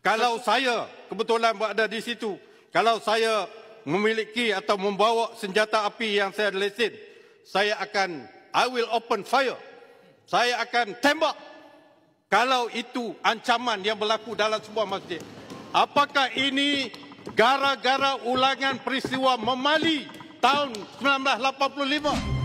Kalau saya kebetulan berada di situ, kalau saya memiliki atau membawa senjata api yang saya lesen, I will open fire. Saya akan tembak. Kalau itu ancaman yang berlaku dalam sebuah masjid. Apakah ini gara-gara ulangan peristiwa Memali tahun 1985?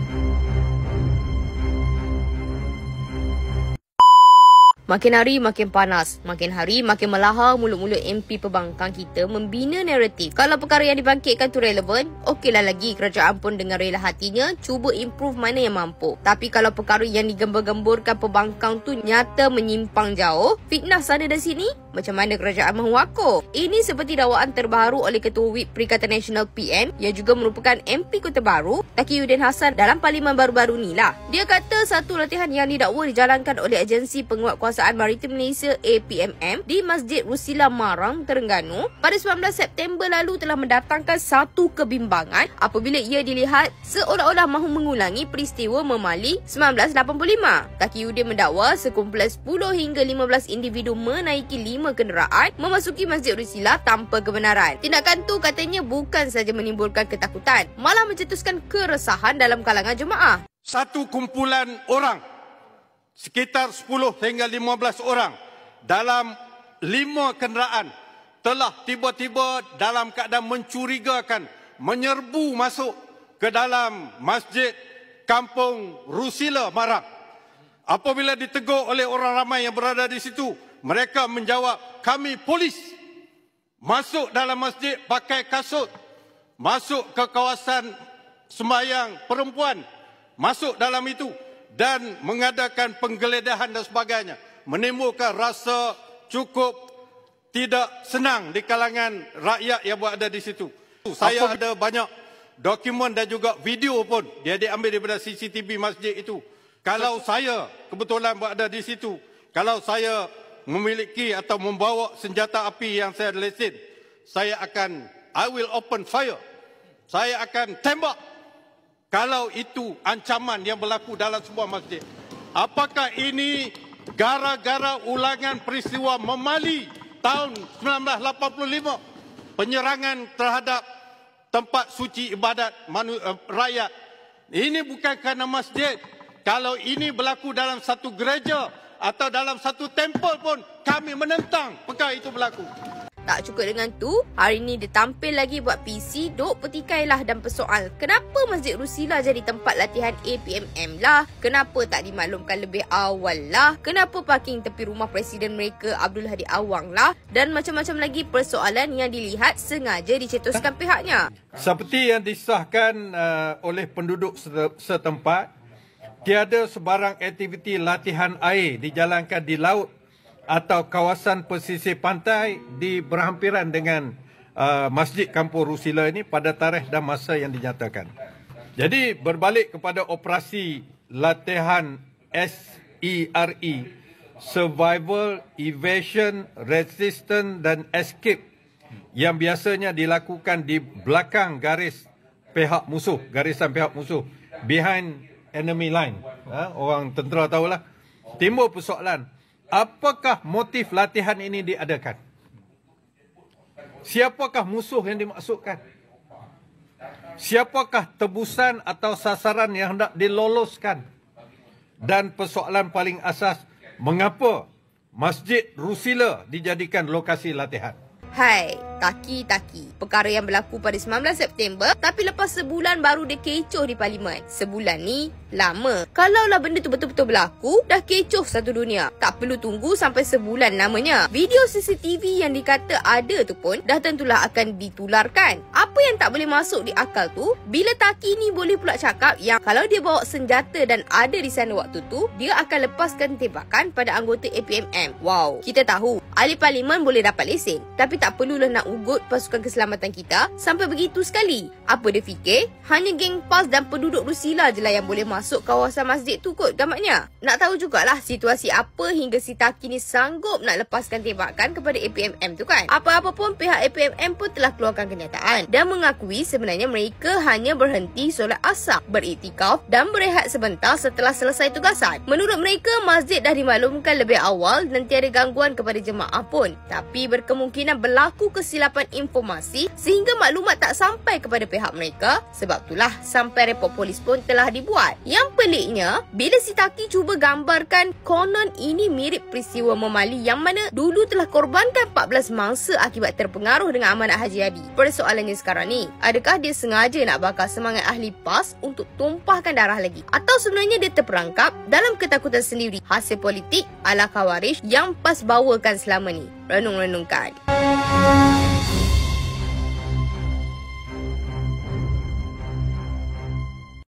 Makin hari makin panas, makin hari makin melahar mulut-mulut MP pembangkang kita membina naratif. Kalau perkara yang dibangkitkan tu relevan, okeylah lagi kerajaan pun dengan rela hatinya cuba improve mana yang mampu. Tapi kalau perkara yang digembar-gemburkan pembangkang tu nyata menyimpang jauh, fitnah sana dan sini, macam mana kerajaan mahu wakuf? Ini seperti dakwaan terbaru oleh Ketua Whip Perikatan Nasional PN yang juga merupakan MP Kota Baru, Taqiyuddin Hassan dalam parlimen baru-baru ni lah. Dia kata satu latihan yang didakwa dijalankan oleh Agensi Penguatkuasaan Maritim Malaysia APMM di Masjid Rusila Marang, Terengganu pada 19 September lalu telah mendatangkan satu kebimbangan apabila ia dilihat seolah-olah mahu mengulangi peristiwa Memali 1985. Taqiyuddin mendakwa sekumpulan 10 hingga 15 individu menaiki 5 kenderaan memasuki Masjid Rusila tanpa kebenaran. Tindakan tu katanya bukan saja menimbulkan ketakutan, malah mencetuskan keresahan dalam kalangan jemaah. Satu kumpulan orang, sekitar 10 hingga 15 orang dalam 5 kenderaan telah tiba-tiba dalam keadaan mencurigakan menyerbu masuk ke dalam Masjid Kampung Rusila Marang. Apabila ditegur oleh orang ramai yang berada di situ, mereka menjawab, kami polis. Masuk dalam masjid pakai kasut, masuk ke kawasan sembahyang perempuan, masuk dalam itu dan mengadakan penggeledahan dan sebagainya, menimbulkan rasa cukup tidak senang di kalangan rakyat yang berada di situ. Saya ada banyak dokumen dan juga video pun dia diambil daripada CCTV masjid itu. Kalau saya kebetulan berada di situ, kalau saya memiliki atau membawa senjata api yang saya lesen, I will open fire. Saya akan tembak. Kalau itu ancaman yang berlaku dalam sebuah masjid. Apakah ini gara-gara ulangan peristiwa Memali tahun 1985? Penyerangan terhadap tempat suci ibadat rakyat. Ini bukan kerana masjid. Kalau ini berlaku dalam satu gereja atau dalam satu tempel pun, kami menentang perkara itu berlaku. Tak cukup dengan tu, hari ni dia tampil lagi buat PC, duk petikailah dan persoal kenapa Masjid Rusila jadi tempat latihan APMM lah, kenapa tak dimaklumkan lebih awal lah, kenapa parking tepi rumah Presiden mereka Abdul Hadi Awang lah, dan macam-macam lagi persoalan yang dilihat sengaja dicetuskan pihaknya. Seperti yang disahkan oleh penduduk setempat, tiada sebarang aktiviti latihan air dijalankan di laut atau kawasan pesisir pantai di berhampiran dengan Masjid Kampung Rusila ini pada tarikh dan masa yang dinyatakan. Jadi berbalik kepada operasi latihan SERE, Survival, Evasion, Resistance dan Escape, yang biasanya dilakukan di belakang garis pihak musuh, garisan pihak musuh, behind enemy line. Orang tentera tahulah. Timbul persoalan, apakah motif latihan ini diadakan? Siapakah musuh yang dimaksudkan? Siapakah tebusan atau sasaran yang hendak diloloskan? Dan persoalan paling asas, mengapa Masjid Rusila dijadikan lokasi latihan? Hai, Taki. Perkara yang berlaku pada 19 September, tapi lepas sebulan baru dia kecoh di parlimen. Sebulan ni lama. Kalaulah benda tu betul-betul berlaku, dah kecoh satu dunia. Tak perlu tunggu sampai sebulan namanya. Video CCTV yang dikata ada tu pun dah tentulah akan ditularkan. Apa yang tak boleh masuk di akal tu, bila Taki ni boleh pula cakap yang kalau dia bawa senjata dan ada di sana waktu tu, dia akan lepaskan tembakan pada anggota APMM. Wow, kita tahu ahli parlimen boleh dapat lesen, tapi tak perlulah nak ugut pasukan keselamatan kita sampai begitu sekali? Apa dia fikir? Hanya geng PAS dan penduduk Rusila je lah yang boleh masuk kawasan masjid tu kot gamaknya. Nak tahu jugalah situasi apa hingga si Taki ni sanggup nak lepaskan tembakan kepada APMM tu kan? Apa-apa pun pihak APMM pun telah keluarkan kenyataan dan mengakui sebenarnya mereka hanya berhenti solat asar, beriktikaf dan berehat sebentar setelah selesai tugasan. Menurut mereka, masjid dah dimaklumkan lebih awal dan tiada gangguan kepada jemaah pun. Tapi berkemungkinan berlaku kesilapan informasi sehingga maklumat tak sampai kepada pihak mereka. Sebab itulah sampai report polis pun telah dibuat. Yang peliknya, bila si Taki cuba gambarkan konon ini mirip peristiwa Momali yang mana dulu telah korbankan 14 mangsa akibat terpengaruh dengan amanat Haji Hadi. Persoalannya sekarang ni, adakah dia sengaja nak bakar semangat ahli PAS untuk tumpahkan darah lagi? Atau sebenarnya dia terperangkap dalam ketakutan sendiri hasil politik ala Khawarij yang PAS bawakan selama ni? Renung-renungkan.